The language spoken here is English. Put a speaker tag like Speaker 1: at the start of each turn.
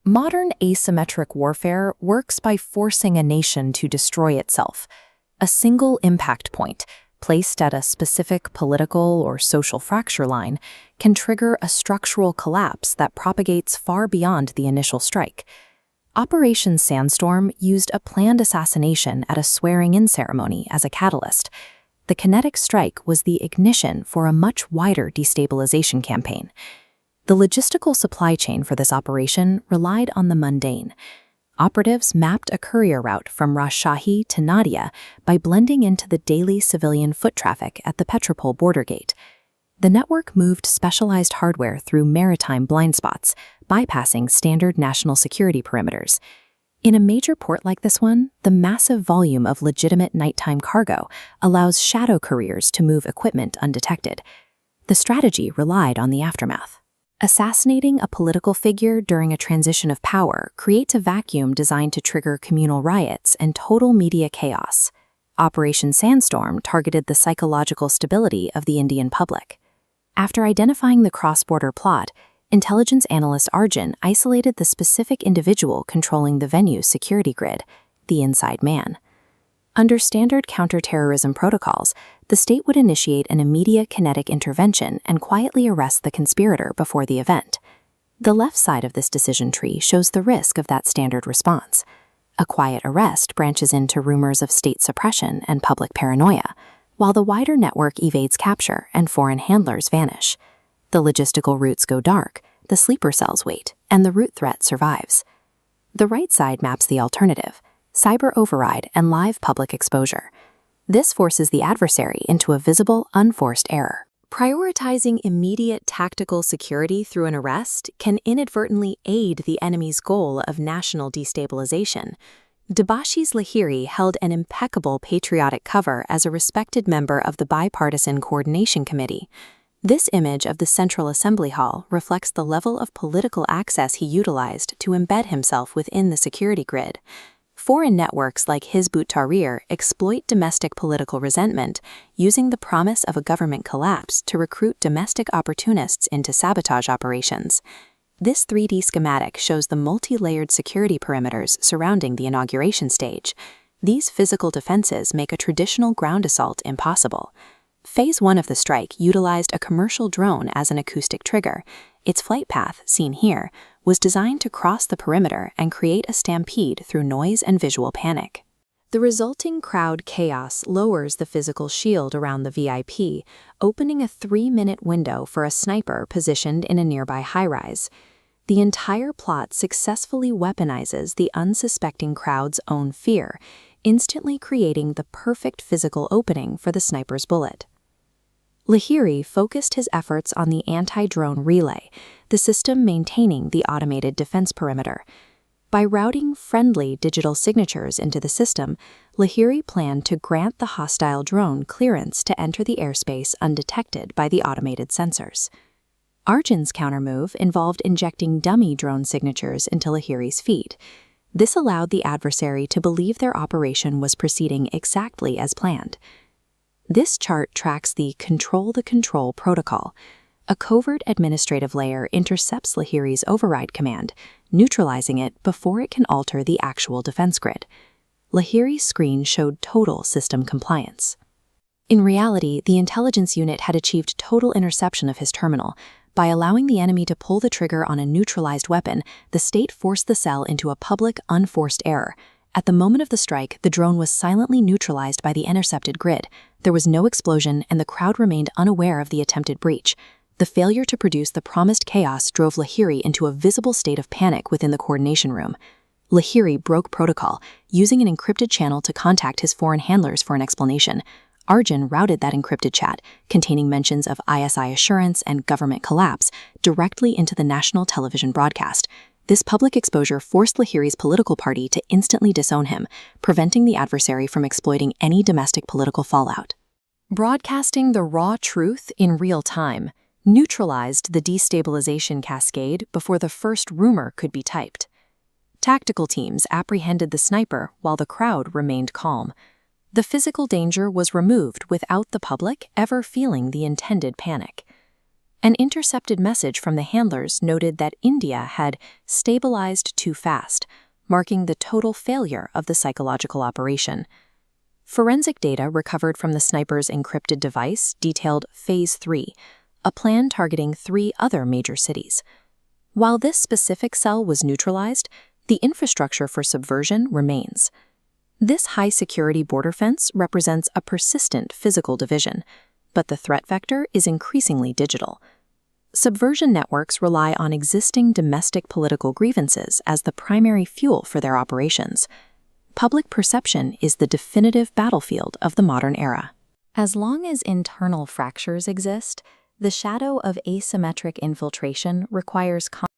Speaker 1: Modern asymmetric warfare works by forcing a nation to destroy itself. A single impact point, placed at a specific political or social fracture line, can trigger a structural collapse that propagates far beyond the initial strike. Operation Sandstorm used a planned assassination at a swearing-in ceremony as a catalyst. The kinetic strike was the ignition for a much wider destabilization campaign. The logistical supply chain for this operation relied on the mundane. Operatives mapped a courier route from Rajshahi to Nadia by blending into the daily civilian foot traffic at the Petropol border gate. The network moved specialized hardware through maritime blind spots, bypassing standard national security perimeters. In a major port like this one, the massive volume of legitimate nighttime cargo allows shadow couriers to move equipment undetected. The strategy relied on the aftermath. Assassinating a political figure during a transition of power creates a vacuum designed to trigger communal riots and total media chaos. Operation Sandstorm targeted the psychological stability of the Indian public. After identifying the cross-border plot, intelligence analyst Arjun isolated the specific individual controlling the venue's security grid, the inside man. Under standard counterterrorism protocols, the state would initiate an immediate kinetic intervention and quietly arrest the conspirator before the event. The left side of this decision tree shows the risk of that standard response. A quiet arrest branches into rumors of state suppression and public paranoia, while the wider network evades capture and foreign handlers vanish. The logistical routes go dark, the sleeper cells wait, and the root threat survives. The right side maps the alternative: cyber override and live public exposure. This forces the adversary into a visible, unforced error. Prioritizing immediate tactical security through an arrest can inadvertently aid the enemy's goal of national destabilization. Debashi's Lahiri held an impeccable patriotic cover as a respected member of the Bipartisan Coordination Committee. This image of the Central Assembly Hall reflects the level of political access he utilized to embed himself within the security grid. Foreign networks like Hizb ut-Tahrir exploit domestic political resentment, using the promise of a government collapse to recruit domestic opportunists into sabotage operations. This 3D schematic shows the multi-layered security perimeters surrounding the inauguration stage. These physical defenses make a traditional ground assault impossible. Phase 1 of the strike utilized a commercial drone as an acoustic trigger. Its flight path, seen here, was designed to cross the perimeter and create a stampede through noise and visual panic. The resulting crowd chaos lowers the physical shield around the VIP, opening a 3-minute window for a sniper positioned in a nearby high-rise. The entire plot successfully weaponizes the unsuspecting crowd's own fear, instantly creating the perfect physical opening for the sniper's bullet. Lahiri focused his efforts on the anti-drone relay, the system maintaining the automated defense perimeter. By routing friendly digital signatures into the system, Lahiri planned to grant the hostile drone clearance to enter the airspace undetected by the automated sensors. Arjun's countermove involved injecting dummy drone signatures into Lahiri's feed. This allowed the adversary to believe their operation was proceeding exactly as planned. This chart tracks the control the control protocol. A covert administrative layer intercepts Lahiri's override command, neutralizing it before it can alter the actual defense grid. Lahiri's screen showed total system compliance. In reality, the intelligence unit had achieved total interception of his terminal. By allowing the enemy to pull the trigger on a neutralized weapon, the state forced the cell into a public, unforced error. At the moment of the strike, the drone was silently neutralized by the intercepted grid. There was no explosion, and the crowd remained unaware of the attempted breach. The failure to produce the promised chaos drove Lahiri into a visible state of panic within the coordination room. Lahiri broke protocol, using an encrypted channel to contact his foreign handlers for an explanation. Arjun routed that encrypted chat, containing mentions of ISI assurance and government collapse, directly into the national television broadcast. This public exposure forced Lahiri's political party to instantly disown him, preventing the adversary from exploiting any domestic political fallout. Broadcasting the raw truth in real time neutralized the destabilization cascade before the first rumor could be typed. Tactical teams apprehended the sniper while the crowd remained calm. The physical danger was removed without the public ever feeling the intended panic. An intercepted message from the handlers noted that India had stabilized too fast, marking the total failure of the psychological operation. Forensic data recovered from the sniper's encrypted device detailed Phase 3, a plan targeting 3 other major cities. While this specific cell was neutralized, the infrastructure for subversion remains. This high-security border fence represents a persistent physical division, but the threat vector is increasingly digital. Subversion networks rely on existing domestic political grievances as the primary fuel for their operations. Public perception is the definitive battlefield of the modern era. As long as internal fractures exist, the shadow of asymmetric infiltration requires